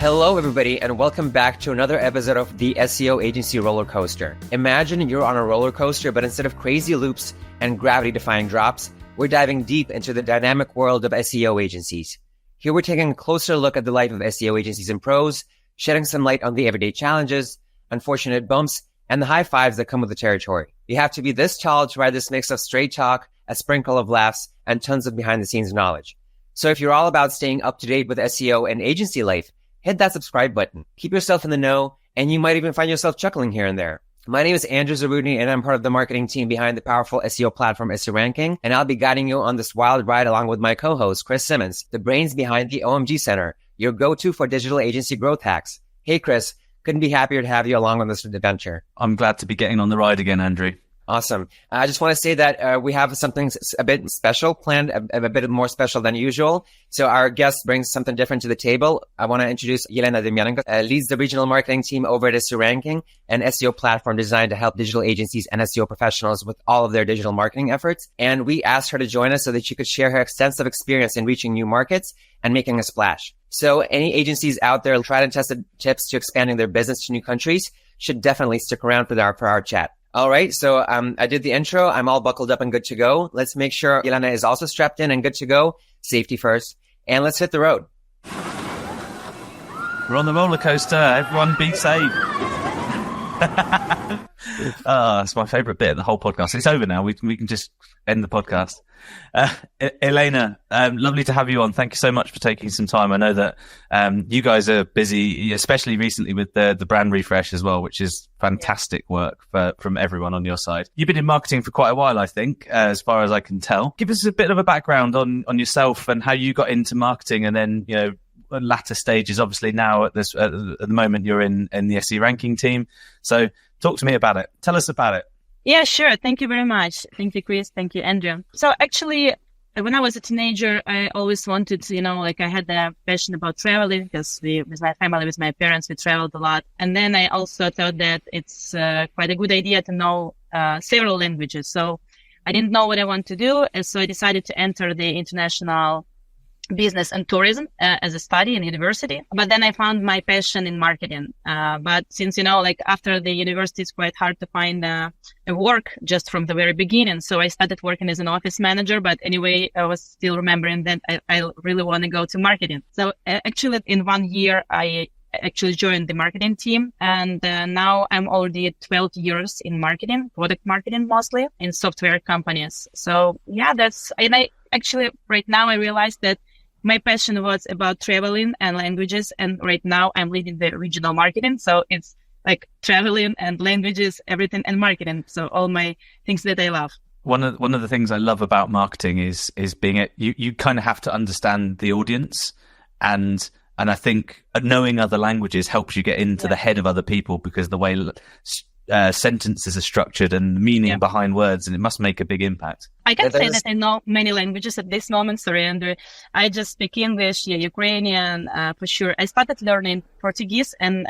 Hello, everybody, and welcome back to another episode of the SEO Agency Rollercoaster. Imagine you're on a roller coaster, but instead of crazy loops and gravity-defying drops, we're diving deep into the dynamic world of SEO agencies. Here we're taking a closer look at the life of SEO agencies and pros, shedding some light on the everyday challenges, unfortunate bumps, and the high fives that come with the territory. You have to be this tall to ride this mix of straight talk, a sprinkle of laughs, and tons of behind-the-scenes knowledge. So if you're all about staying up to date with SEO and agency life, hit that subscribe button. Keep yourself in the know, and you might even find yourself chuckling here and there. My name is Andrew Zarudny, and I'm part of the marketing team behind the powerful SEO platform SEO Ranking, and I'll be guiding you on this wild ride along with my co-host, Chris Simmons, the brains behind the OMG Center, your go-to for digital agency growth hacks. Hey, Chris, couldn't be happier to have you along on this adventure. I'm glad to be getting on the ride again, Andrew. Awesome. I just want to say that we have something a bit special planned, a bit more special than usual. So our guest brings something different to the table. I want to introduce Elena Demianenko, leads the regional marketing team over at SEO Ranking, an SEO platform designed to help digital agencies and SEO professionals with all of their digital marketing efforts. And we asked her to join us so that she could share her extensive experience in reaching new markets and making a splash. So any agencies out there tried and tested tips to expanding their business to new countries should definitely stick around for our chat. All right, so I did the intro. I'm all buckled up and good to go. Let's make sure Elena is also strapped in and good to go. Safety first. And let's hit the road. We're on the roller coaster. Everyone be safe. It's my favourite bit of the whole podcast. It's over now. We can just end the podcast. Elena, lovely to have you on. Thank you so much for taking some time. I know that you guys are busy, especially recently with the brand refresh as well, which is fantastic work from everyone on your side. You've been in marketing for quite a while, I think, as far as I can tell. Give us a bit of a background on yourself and how you got into marketing, and then, you know, latter stages. Obviously now at the moment you're in the SE Ranking team. So talk to me about it. Tell us about it. Yeah, sure. Thank you very much. Thank you, Chris. Thank you, Andrew. So actually, when I was a teenager, I always wanted to, I had a passion about traveling because with my family, with my parents, we traveled a lot. And then I also thought that it's quite a good idea to know several languages. So I didn't know what I want to do. And so I decided to enter the international business and tourism as a study in university. But then I found my passion in marketing. But since, after the university, it's quite hard to find a work just from the very beginning. So I started working as an office manager. But anyway, I was still remembering that I really want to go to marketing. So actually, in 1 year, I actually joined the marketing team. And now I'm already 12 years in marketing, product marketing mostly, in software companies. So yeah, actually, right now I realized that my passion was about traveling and languages. And right now I'm leading the regional marketing. So it's like traveling and languages, everything, and marketing. So all my things that I love. One of the things I love about marketing is being you kind of have to understand the audience, and I think knowing other languages helps you get into the head of other people, because the way sentences are structured and the meaning behind words, and it must make a big impact. I can say that I know many languages at this moment. Sorry, Andrew. I just speak English, Ukrainian, for sure. I started learning Portuguese, and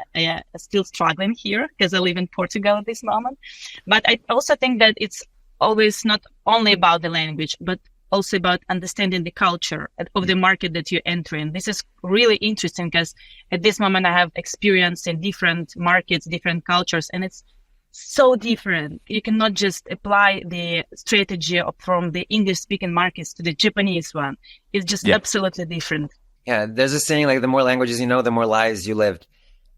still struggling here because I live in Portugal at this moment. But I also think that it's always not only about the language, but also about understanding the culture of the market that you're entering. This is really interesting because at this moment I have experience in different markets, different cultures, and it's so different. You cannot just apply the strategy from the English-speaking markets to the Japanese one. It's just absolutely different. Yeah, there's a saying like the more languages you know, the more lives you lived.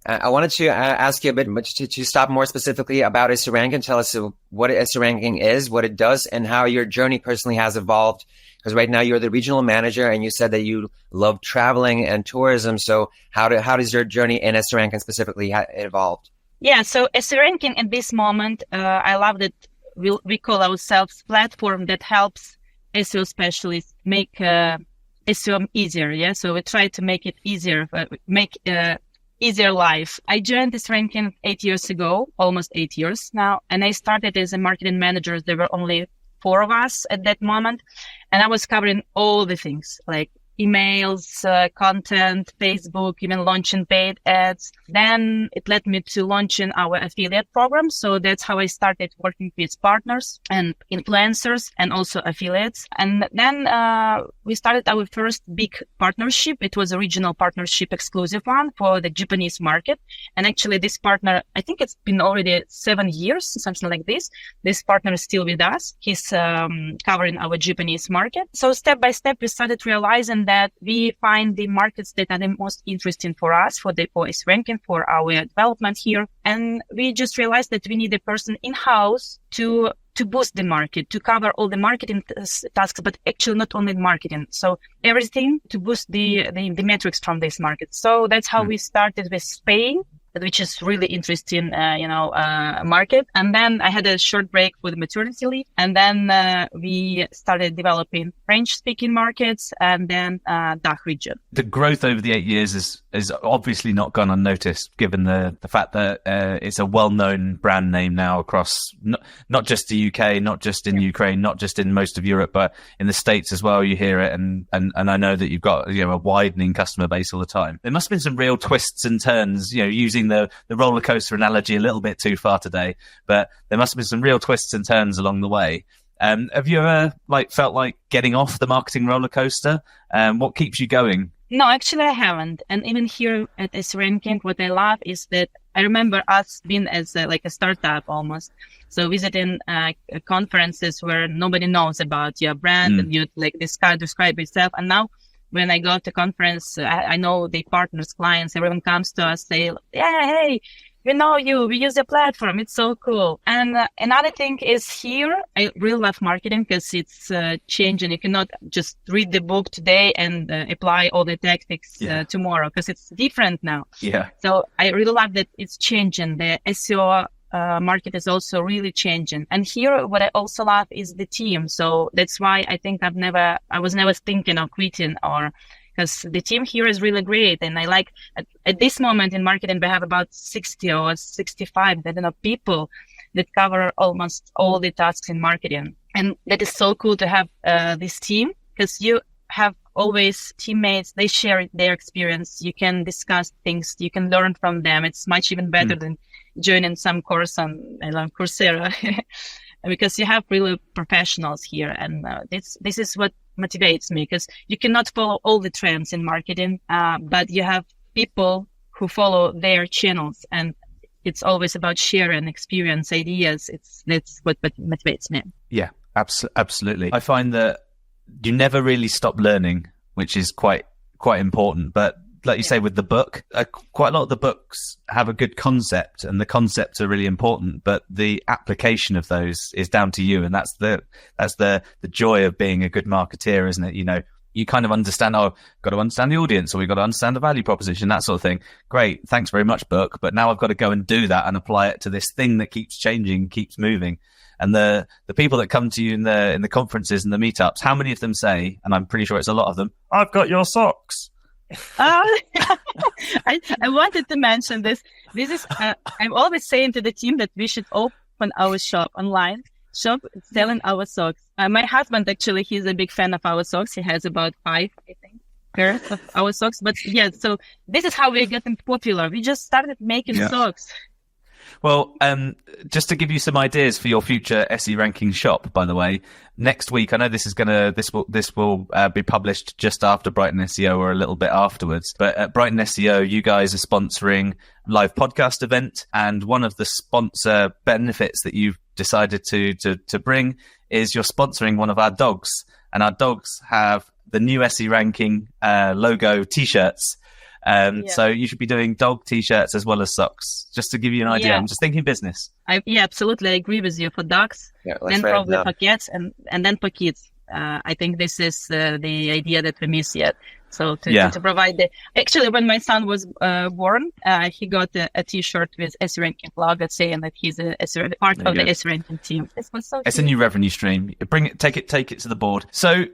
I wanted to ask you a bit to stop more specifically about SEO Ranking. Tell us what SEO Ranking is, what it does, and how your journey personally has evolved. Because right now you're the regional manager, and you said that you love traveling and tourism. So how does your journey in SEO Ranking specifically evolved? Yeah, so SEO Ranking at this moment, I love that we call ourselves platform that helps SEO specialists make SEO easier. Yeah, so we try to make it easier, make easier life. I joined this ranking 8 years ago, almost 8 years now, and I started as a marketing manager. There were only 4 of us at that moment, and I was covering all the things like emails, content, Facebook, even launching paid ads. Then it led me to launching our affiliate program. So that's how I started working with partners and influencers and also affiliates. And then we started our first big partnership. It was a regional partnership, exclusive one for the Japanese market. And actually this partner, I think it's been already 7 years, something like this. This partner is still with us. He's covering our Japanese market. So step by step, we started realizing that we find the markets that are the most interesting for us, for the OS ranking, for our development here. And we just realized that we need a person in-house to boost the market, to cover all the marketing tasks, but actually not only marketing. So everything to boost the metrics from this market. So that's how we started with Spain, which is really interesting, market. And then I had a short break with maternity leave. And then we started developing French-speaking markets and then DACH region. The growth over the 8 years is obviously not gone unnoticed, given the fact that it's a well-known brand name now across not just the UK, not just in Ukraine, not just in most of Europe, but in the States as well. You hear it, and I know that you've got a widening customer base all the time. There must have been some real twists and turns, using the roller coaster analogy a little bit too far today, but there must have been some real twists and turns along the way. Have you ever felt like getting off the marketing roller coaster? What keeps you going? No, actually I haven't. And even here at S Ranking, what I love is that I remember us being as a startup almost. So visiting conferences where nobody knows about your brand and you describe yourself. And now when I go to conference, I know the partners, clients, everyone comes to us, say, yeah, hey, we know you, we use your platform. It's so cool. And another thing is here, I really love marketing because it's changing. You cannot just read the book today and apply all the tactics tomorrow because it's different now. Yeah. So I really love that it's changing. The SEO market is also really changing. And here, what I also love is the team. So that's why I think I was never thinking of quitting because the team here is really great. And I like at this moment in marketing, we have about 60 or 65, people that cover almost all the tasks in marketing. And that is so cool to have this team because you have always teammates. They share their experience. You can discuss things. You can learn from them. It's much even better than joining some course on Coursera because you have really professionals here. And this is what motivates me because you cannot follow all the trends in marketing, but you have people who follow their channels, and it's always about sharing experience, ideas. That's what motivates me. Yeah, absolutely. I find that you never really stop learning, which is quite important. But like you say, with the book, quite a lot of the books have a good concept, and the concepts are really important. But the application of those is down to you, and that's the joy of being a good marketeer, isn't it? You kind of understand. Oh, got to understand the audience, or we've got to understand the value proposition, that sort of thing. Great, thanks very much, book. But now I've got to go and do that and apply it to this thing that keeps changing, keeps moving. And the people that come to you in the conferences and the meetups, how many of them say, and I'm pretty sure it's a lot of them, I've got your socks. I wanted to mention this. This is, I'm always saying to the team that we should open our online shop selling our socks. My husband, actually, he's a big fan of our socks. He has about 5, I think, pairs of our socks. But yeah, so this is how we're getting popular. We just started making socks. Well, just to give you some ideas for your future SE ranking shop, by the way, next week, I know this will be published just after Brighton SEO or a little bit afterwards. But at Brighton SEO, you guys are sponsoring a live podcast event, and one of the sponsor benefits that you've decided to bring is you're sponsoring one of our dogs, and our dogs have the new SE ranking logo T-shirts. So you should be doing dog T-shirts as well as socks, just to give you an idea. I'm just thinking business. Absolutely. I agree with you. For dogs, then probably for cats, and then for kids. I think this is the idea that we miss yet. So to provide actually, when my son was born, he got a T-shirt with SE ranking logo saying that he's part of the SE ranking team. This was so it's cute. A new revenue stream. Bring it, take it to the board. So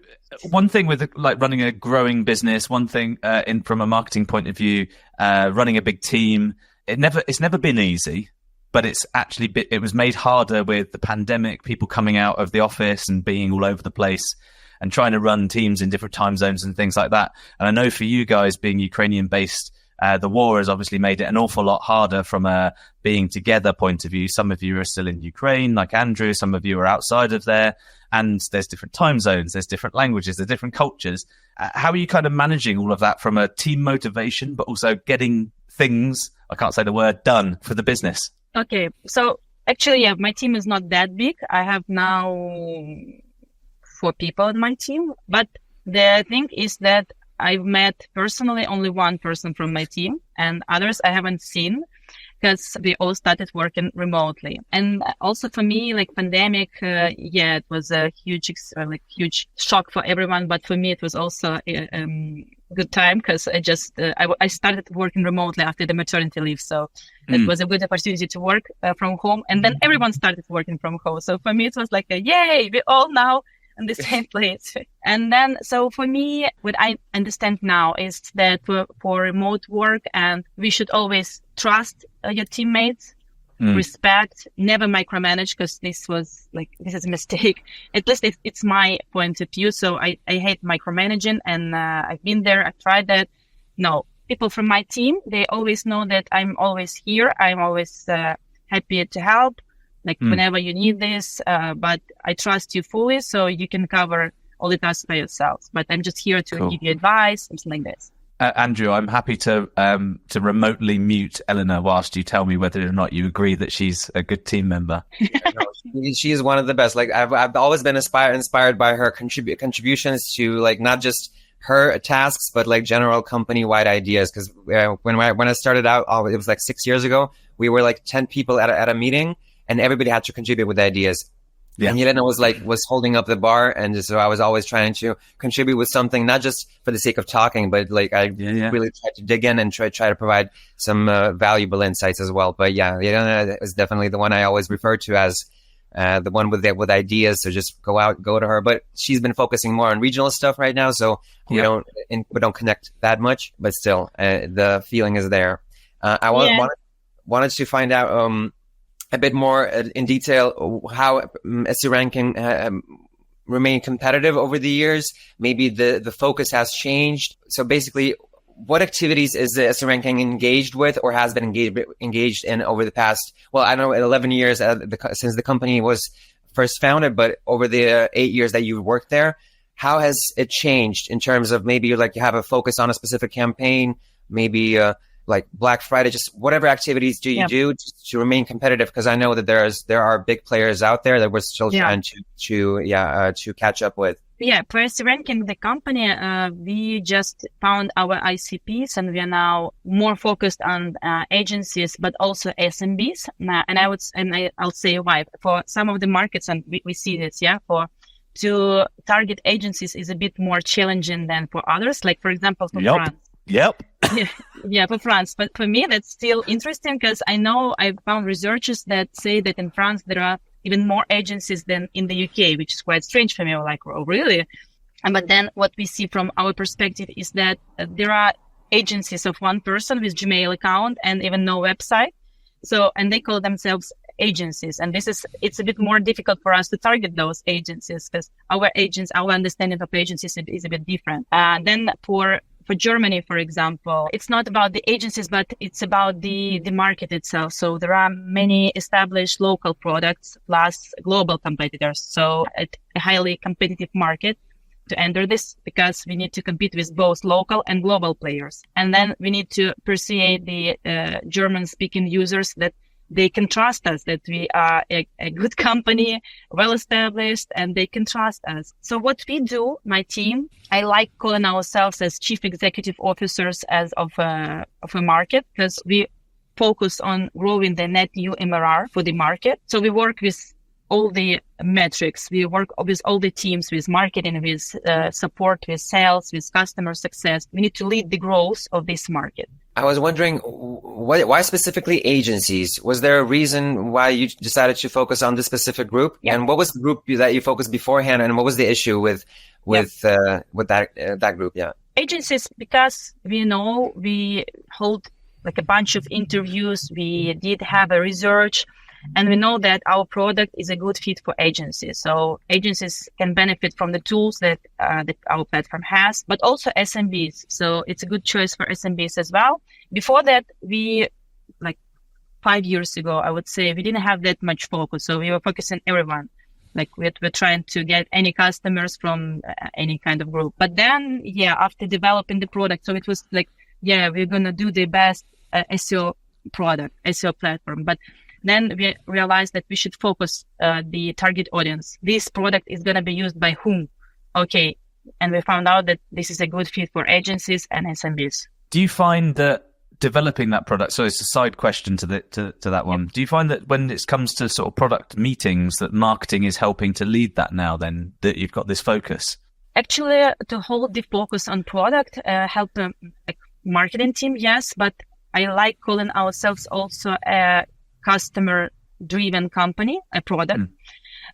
one thing with running a growing business, one thing from a marketing point of view, running a big team, it's never been easy. But it was made harder with the pandemic, people coming out of the office and being all over the place. and trying to run teams in different time zones and things like that. And I know for you guys being Ukrainian based, the war has obviously made it an awful lot harder from a being together point of view. Some of you are still in Ukraine, like Andrew. Some of you are outside of there, and there's different time zones, there's different languages, there's different cultures. How are you kind of managing all of that from a team motivation, but also getting things, I can't say the word, done for the business? Okay. So actually, yeah, my team is not that big. I have now 4 people in my team, but the thing is that I've met personally only one person from my team, and others I haven't seen because we all started working remotely. And also for me, like pandemic, it was a huge shock for everyone. But for me, it was also a good time because I started working remotely after the maternity leave. So it was a good opportunity to work from home. And then everyone started working from home. So for me, it was like yay, we all now in the same place. And then, so for me, what I understand now is that for remote work, and we should always trust your teammates, respect, never micromanage, because this is a mistake. At least it's my point of view. So I hate micromanaging, and I've been there. I've tried that. No, people from my team, they always know that I'm always here. I'm always happy to help. Whenever you need this, but I trust you fully, so you can cover all the tasks by yourselves. But I'm just here to give you advice, something like this. Andrew, I'm happy to remotely mute Elena whilst you tell me whether or not you agree that she's a good team member. She is one of the best. Like I've always been inspired by her contributions to not just her tasks, but general company-wide ideas. Because when I started out, it was 6 years ago. We were 10 people at a meeting, and everybody had to contribute with ideas. Yeah. And Elena was holding up the bar, and so I was always trying to contribute with something, not just for the sake of talking, but I really tried to dig in and try to provide some valuable insights as well. But yeah, Elena is definitely the one I always refer to as the one with ideas. So just go to her. But she's been focusing more on regional stuff right now, so we don't connect that much. But still, the feeling is there. I wanted to find out a bit more in detail how SEO ranking remained competitive over the years. Maybe the focus has changed. So basically, what activities is the SEO ranking engaged with or has been engaged in over the past, I know 11 years since the company was first founded, but over the 8 years that you've worked there, how has it changed in terms of maybe you have a focus on a specific campaign, maybe like Black Friday, just whatever activities do you do to remain competitive? Because I know that there are big players out there that we're still trying to catch up with. Yeah, for SEO ranking, the company, we just found our ICPs, and we are now more focused on agencies, but also SMBs. And I'll say why. For some of the markets, and we see this, to target agencies is a bit more challenging than for others. Like for example, for France. Yep. For France. But for me, that's still interesting because I know I've found researchers that say that in France, there are even more agencies than in the UK, which is quite strange for me. Like, oh, really? But then what we see from our perspective is that there are agencies of one person with Gmail account and even no website. So, and they call themselves agencies. And it's a bit more difficult for us to target those agencies because our understanding of agencies is a bit different. Then for Germany, for example, it's not about the agencies, but it's about the market itself. So there are many established local products plus global competitors. So it's a highly competitive market to enter this because we need to compete with both local and global players. And then we need to persuade the German-speaking users that they can trust us, that we are a good company, well-established, and they can trust us. So what we do, my team, I like calling ourselves as chief executive officers of a market because we focus on growing the net new MRR for the market. So we work with all the metrics. We work with all the teams, with marketing, with support, with sales, with customer success. We need to lead the growth of this market. I was wondering why specifically agencies? Was there a reason why you decided to focus on this specific group? Yeah. And what was the group that you focused beforehand? And what was the issue with that group? Yeah. Agencies, because we hold like a bunch of interviews. We did have a research And we know that our product is a good fit for agencies. So agencies can benefit from the tools that our platform has, but also SMBs. So it's a good choice for SMBs as well. Before that, we, like 5 years ago, I would say we didn't have that much focus. So we were focusing everyone. Like we're trying to get any customers from any kind of group. But then, after developing the product, so it was like, we're going to do the best SEO product, SEO platform. But then we realized that we should focus the target audience. This product is going to be used by whom? Okay. And we found out that this is a good fit for agencies and SMBs. Do you find that developing that product, so it's a side question to that one, do you find that when it comes to sort of product meetings that marketing is helping to lead that now, then, that you've got this focus? Actually, to hold the focus on product, help a marketing team, yes, but I like calling ourselves also a customer-driven company, a product.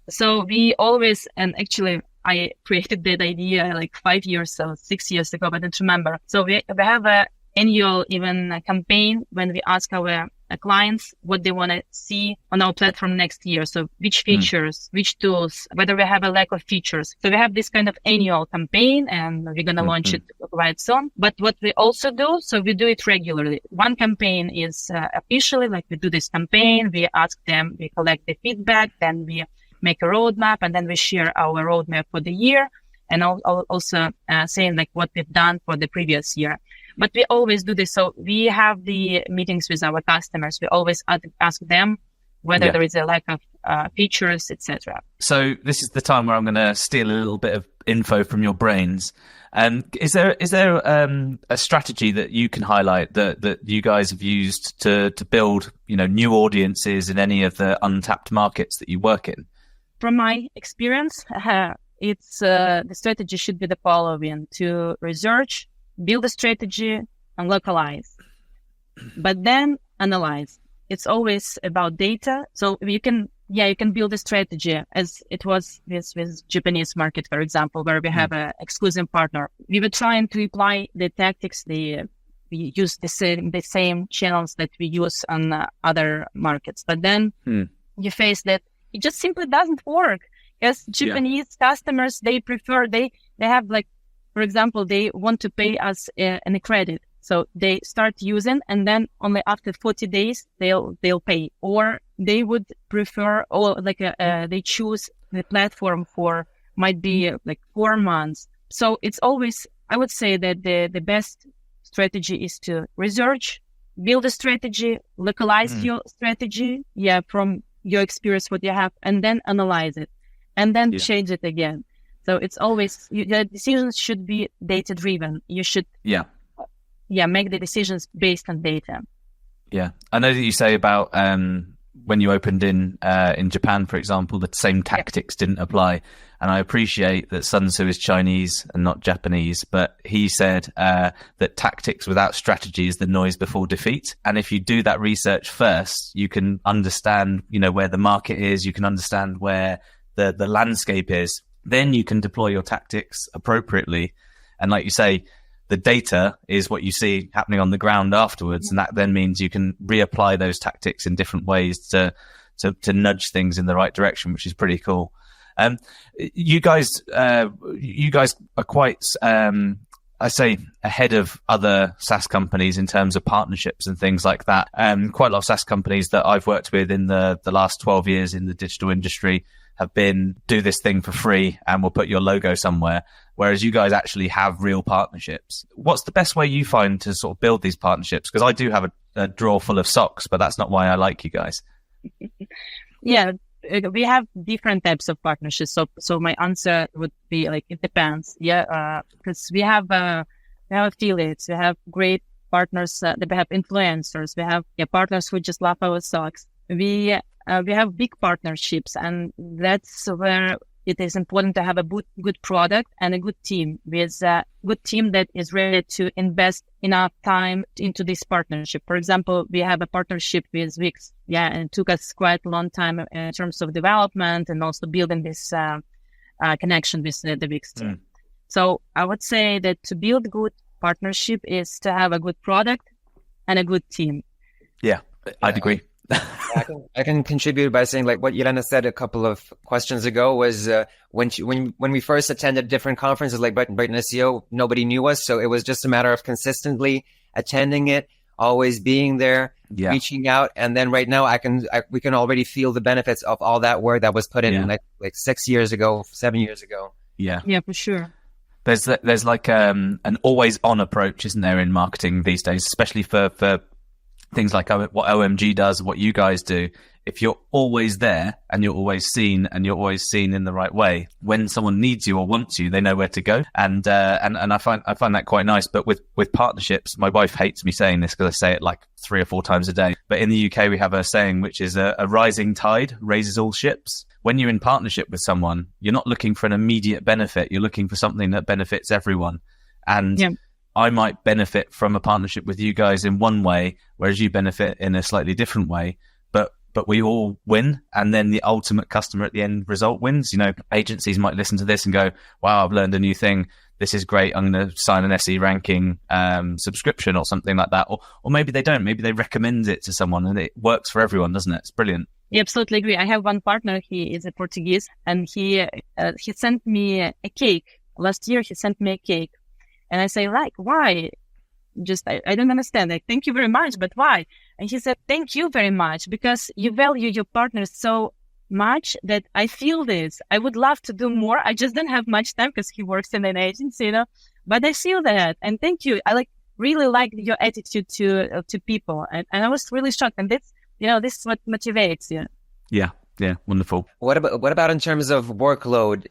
So we always, and actually I created that idea like 5 years or 6 years ago, but I don't remember. So we have a annual even campaign when we ask our clients what they want to see on our platform next year. So which features, which tools, whether we have a lack of features. So we have this kind of annual campaign and we're going to launch it quite soon. But what we also do, so we do it regularly. One campaign is officially, like we do this campaign, we ask them, we collect the feedback, then we make a roadmap, and then we share our roadmap for the year, and also saying like what we've done for the previous year. But we always do this. So we have the meetings with our customers. We always ask them whether there is a lack of features, etc. So this is the time where I'm going to steal a little bit of info from your brains. Is there a strategy that you can highlight that you guys have used to build, new audiences in any of the untapped markets that you work in? From my experience, it's the strategy should be the following: to research, build a strategy, and localize, but then analyze. It's always about data. So you can build a strategy as it was with Japanese market, for example, where we have an exclusive partner. We were trying to apply the tactics. We use the same channels that we use on other markets, but then you face that it just simply doesn't work. Because Japanese customers, they have like, for example, they want to pay us in a credit. So they start using, and then only after 40 days, they'll pay. Or they would prefer, they choose the platform for, might be like 4 months. So it's always, I would say that the best strategy is to research, build a strategy, localize your strategy, from your experience, what you have, and then analyze it, and then change it again. So it's always, the decisions should be data driven. You should, make the decisions based on data. Yeah. I know that you say about, when you opened in Japan, for example, the same tactics didn't apply. And I appreciate that Sun Tzu is Chinese and not Japanese, but he said that tactics without strategy is the noise before defeat. And if you do that research first, you can understand, where the market is, you can understand where the landscape is. Then you can deploy your tactics appropriately. And like you say, the data is what you see happening on the ground afterwards. And that then means you can reapply those tactics in different ways to nudge things in the right direction, which is pretty cool. You guys are quite, I say, ahead of other SaaS companies in terms of partnerships and things like that. Quite a lot of SaaS companies that I've worked with in the last 12 years in the digital industry have been, do this thing for free and we'll put your logo somewhere. Whereas you guys actually have real partnerships. What's the best way you find to sort of build these partnerships? Because I do have a drawer full of socks, but that's not why I like you guys. We have different types of partnerships. So my answer would be like, it depends. Because we have affiliates, we have great partners that we have influencers, we have partners who just love our socks. We have big partnerships, and that's where it is important to have a good product and a good team, with a good team that is ready to invest enough time into this partnership. For example, we have a partnership with Wix. And it took us quite a long time in terms of development and also building this connection with the Wix team. So I would say that to build good partnership is to have a good product and a good team. Yeah, I'd agree. I can contribute by saying like what Elena said a couple of questions ago was when we first attended different conferences like Brighton SEO, nobody knew us, so it was just a matter of consistently attending it, always being there, reaching out, and then right now we can already feel the benefits of all that work that was put in like 6 years ago, 7 years ago. Yeah, for sure. There's like an always on approach, isn't there, in marketing these days, especially for things like what OMG does, what you guys do. If you're always there and you're always seen in the right way, when someone needs you or wants you, they know where to go. And I find that quite nice. But with partnerships, my wife hates me saying this because I say it like 3 or 4 times a day. But in the UK, we have a saying, which is a rising tide raises all ships. When you're in partnership with someone, you're not looking for an immediate benefit. You're looking for something that benefits everyone. And I might benefit from a partnership with you guys in one way, whereas you benefit in a slightly different way. But we all win, and then the ultimate customer at the end result wins. You know, agencies might listen to this and go, wow, I've learned a new thing. This is great. I'm going to sign an SE ranking subscription or something like that. Or maybe they don't. Maybe they recommend it to someone and it works for everyone, doesn't it? It's brilliant. Yeah, absolutely agree. I have one partner. He is a Portuguese, and he sent me a cake. Last year, he sent me a cake. And I say, like, why? I don't understand. Like, thank you very much, but why? And he said, thank you very much, because you value your partner so much that I feel this. I would love to do more. I just don't have much time because he works in an agency, but I feel that. And thank you. I really like your attitude to people. And I was really shocked. And this is what motivates you. Yeah, wonderful. What about in terms of workload?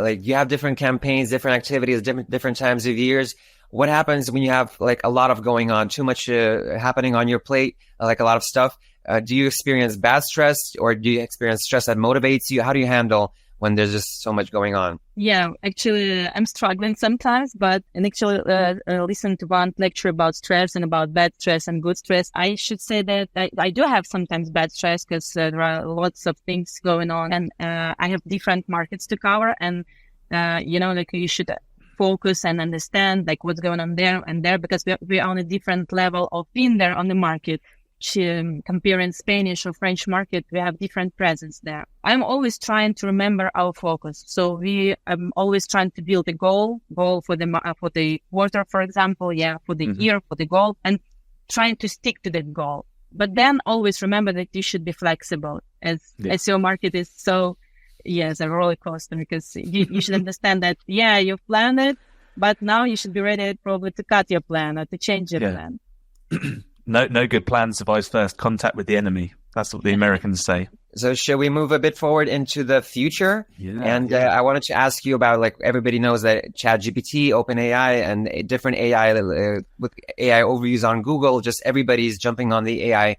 Like you have different campaigns, different activities, different times of years. What happens when you have like a lot of going on, too much happening on your plate, like a lot of stuff? Do you experience bad stress, or do you experience stress that motivates you? How do you handle when there's just so much going on? Yeah, actually, I'm struggling sometimes, but listen to one lecture about stress and about bad stress and good stress. I should say that I do have sometimes bad stress because there are lots of things going on, and I have different markets to cover, and you should focus and understand like what's going on there and there, because we're on a different level of being there on the market. Comparing Spanish or French market, we have different presence there. I'm always trying to remember our focus. So I'm always trying to build a goal for the quarter, for example, for the year, for the goal, and trying to stick to that goal. But then always remember that you should be flexible, as SEO market is so, it's a roller coaster, because you should understand that, you've planned it, but now you should be ready probably to cut your plan or to change your plan. No good plan survives first contact with the enemy. That's what the Americans say. So shall we move a bit forward into the future? I wanted to ask you about, like, everybody knows that ChatGPT, OpenAI, and different AI, with AI overviews on Google, just everybody's jumping on the AI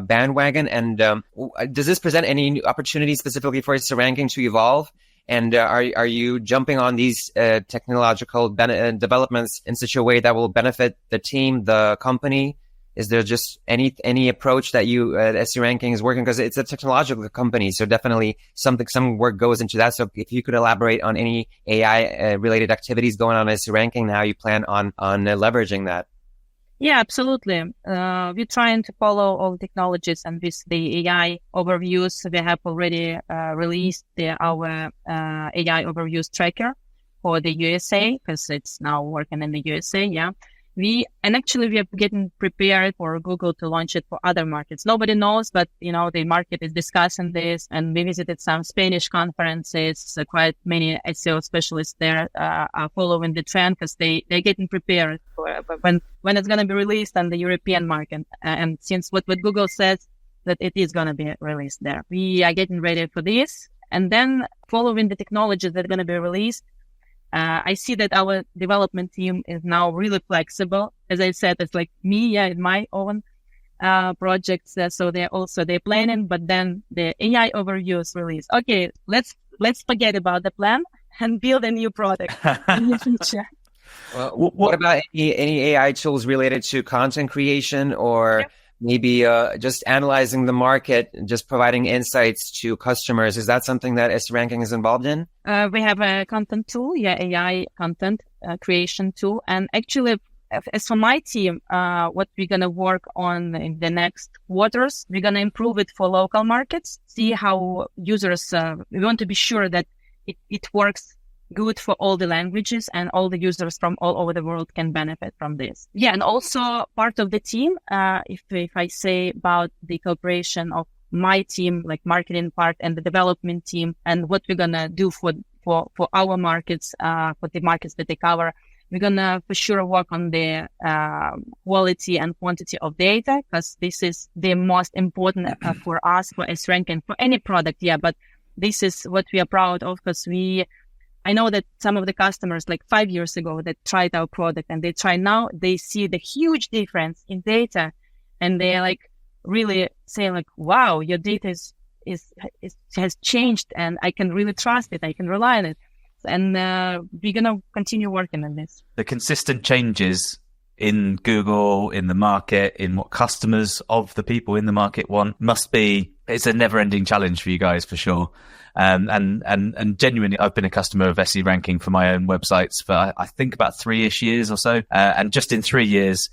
bandwagon. And does this present any opportunities specifically for SEO ranking to evolve? And are you jumping on these technological developments in such a way that will benefit the team, the company? Is there just any approach that you SEO ranking is working? Because it's a technological company, so definitely some work goes into that. So if you could elaborate on any AI related activities going on SEO ranking, and how you plan on leveraging that. Yeah, absolutely. We're trying to follow all technologies, and with the AI overviews, we have already released our AI overviews tracker for the USA, because it's now working in the USA. Yeah. We are getting prepared for Google to launch it for other markets. Nobody knows, but the market is discussing this, and we visited some Spanish conferences. So quite many SEO specialists there are following the trend, because they're getting prepared for when it's going to be released on the European market. And since what Google says that it is going to be released there, we are getting ready for this, and then following the technologies that are going to be released. I see that our development team is now really flexible. As I said, it's like me, in my own projects. So they're planning, but then the AI overview is released. Okay, let's forget about the plan and build a new product in the future. Well, what about any AI tools related to content creation, or maybe just analyzing the market, just providing insights to customers? Is that something that SEO ranking is involved in? We have a content tool, AI content creation tool. And actually, as for my team, what we're going to work on in the next quarters, we're going to improve it for local markets, see how users, we want to be sure that it works good for all the languages and all the users from all over the world can benefit from this. Yeah, and also part of the team, if I say about the cooperation of my team, like marketing part and the development team, and what we're going to do for our markets, for the markets that they cover, we're going to for sure work on the quality and quantity of data, because this is the most important for us, for S-Ranking, for any product. Yeah, but this is what we are proud of, because I know that some of the customers like 5 years ago that tried our product and they try now, they see the huge difference in data and they like really say like, wow, your data has changed and I can really trust it. I can rely on it. And we're going to continue working on this. The consistent changes in Google, in the market, in what customers of the people in the market want it's a never ending challenge for you guys for sure. And genuinely, I've been a customer of SE Ranking for my own websites for I think about 3-ish years or so. And just in 3 years,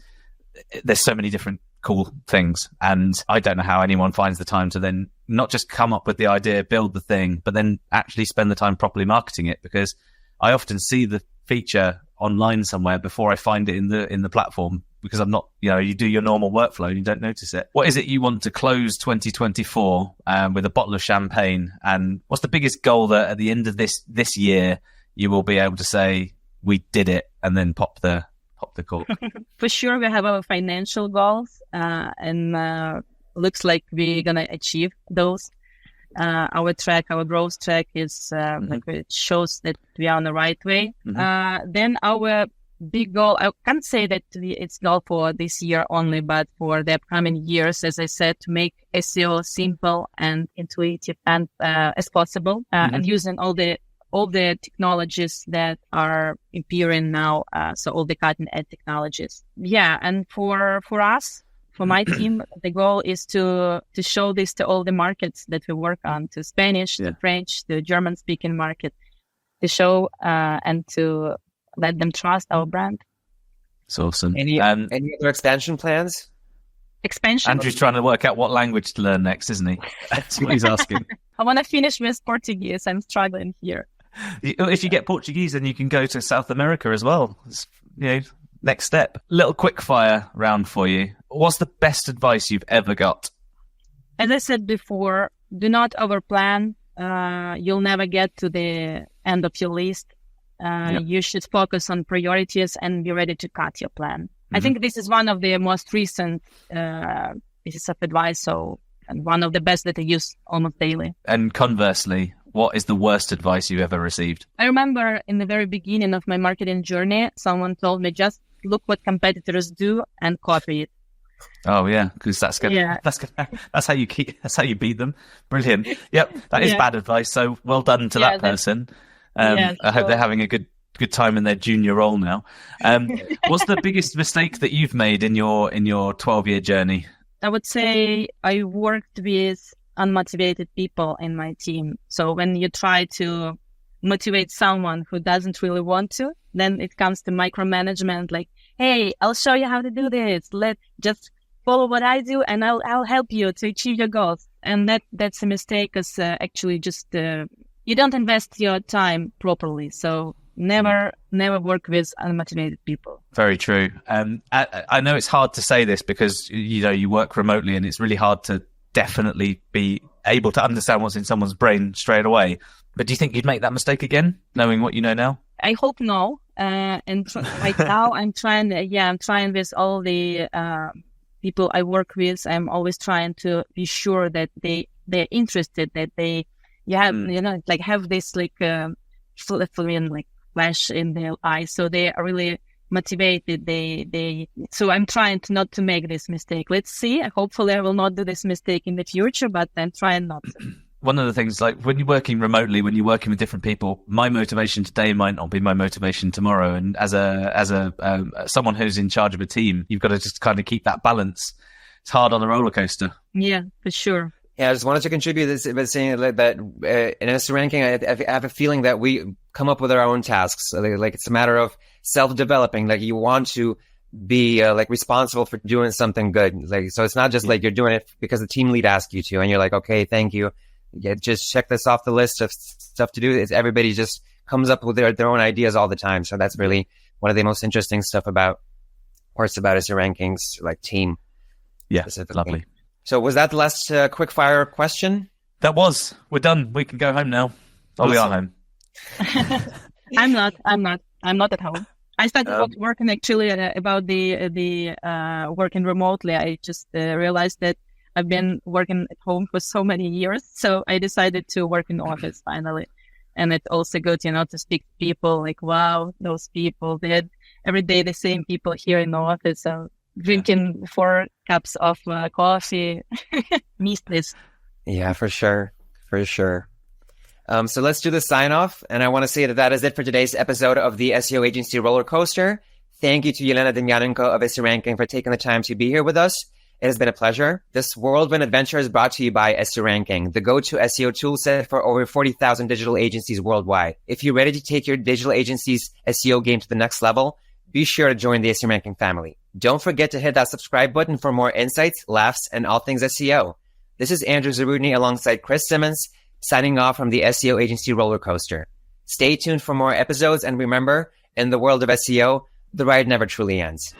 there's so many different cool things. And I don't know how anyone finds the time to then not just come up with the idea, build the thing, but then actually spend the time properly marketing it, because I often see the feature online somewhere before I find it in the platform, because I'm not, you do your normal workflow and you don't notice it. What is it you want to close 2024 with a bottle of champagne? And what's the biggest goal that at the end of this year you will be able to say, we did it, and then pop the cork? For sure, we have our financial goals, and looks like we're going to achieve those. Our growth track is like it shows that we are on the right way. Then our big goal, I can't say that it's goal for this year only, but for the upcoming years, as I said, to make SEO simple and intuitive and as possible, and using all the technologies that are appearing now, so all the cutting edge technologies. Yeah, and for us, for my team, the goal is to show this to all the markets that we work on, to Spanish, to French, to German-speaking market, to show and to let them trust our brand. It's awesome. Any other expansion plans? Expansion? Andrew's trying to work out what language to learn next, isn't he? That's what he's asking. I want to finish with Portuguese. I'm struggling here. If you get Portuguese, then you can go to South America as well. It's, next step. Little quick fire round for you. What's the best advice you've ever got? As I said before, do not overplan. You'll never get to the end of your list. You should focus on priorities and be ready to cut your plan. I think this is one of the most recent pieces of advice, and one of the best that I use almost daily. And conversely, what is the worst advice you ever received? I remember in the very beginning of my marketing journey, someone told me, just look what competitors do and copy it. Oh yeah, because that's good. Yeah. That's how you beat them. Brilliant. Yep, that is bad advice. So well done to that person. I hope they're having a good time in their junior role now. What's the biggest mistake that you've made in your 12-year journey? I would say I worked with unmotivated people in my team. So when you try to motivate someone who doesn't really want to, then it comes to micromanagement, like, hey, I'll show you how to do this. Just follow what I do and I'll help you to achieve your goals. And that's a mistake, because actually just you don't invest your time properly. So never work with unmotivated people. Very true. I know it's hard to say this because you work remotely and it's really hard to definitely be able to understand what's in someone's brain straight away. But do you think you'd make that mistake again, knowing what you know now? I hope no. And right now I'm trying with all the people I work with. I'm always trying to be sure that they're interested, that have this flash in their eyes, so they are really motivated. So I'm trying not to make this mistake. Let's see. Hopefully I will not do this mistake in the future, but I'm trying not to. One of the things, like when you're working remotely, when you're working with different people, my motivation today might not be my motivation tomorrow. And as a someone who's in charge of a team, you've got to just kind of keep that balance. It's hard on a roller coaster. Yeah, for sure. Yeah, I just wanted to contribute this by saying that in SEO Ranking, I have a feeling that we come up with our own tasks. Like it's a matter of self-developing. Like you want to be like responsible for doing something good. Like, so it's not just like you're doing it because the team lead asked you to, and you're like, okay, thank you. Yeah, just check this off the list of stuff to do. It's everybody just comes up with their own ideas all the time. So that's really one of the most interesting stuff about parts about SEO rankings, like team. Yeah, lovely. So was that the last quick fire question? That was. We're done. We can go home now. Oh, we are home. I'm not at home. I started working actually about the working remotely. I just realized that I've been working at home for so many years. So I decided to work in the office finally. And it's also good, to speak to people like, wow, those people, they had every day the same people here in the office. So drinking 4 cups of coffee, miss this. Yeah, for sure. So let's do the sign off. And I want to say that is it for today's episode of the SEO Agency Rollercoaster. Thank you to Elena Demianenko of SEO Ranking for taking the time to be here with us. It has been a pleasure. This whirlwind adventure is brought to you by SEO Ranking, the go-to SEO toolset for over 40,000 digital agencies worldwide. If you're ready to take your digital agency's SEO game to the next level, be sure to join the SEO Ranking family. Don't forget to hit that subscribe button for more insights, laughs, and all things SEO. This is Andrew Zarudny alongside Chris Simmons, signing off from the SEO Agency Rollercoaster. Stay tuned for more episodes, and remember, in the world of SEO, the ride never truly ends.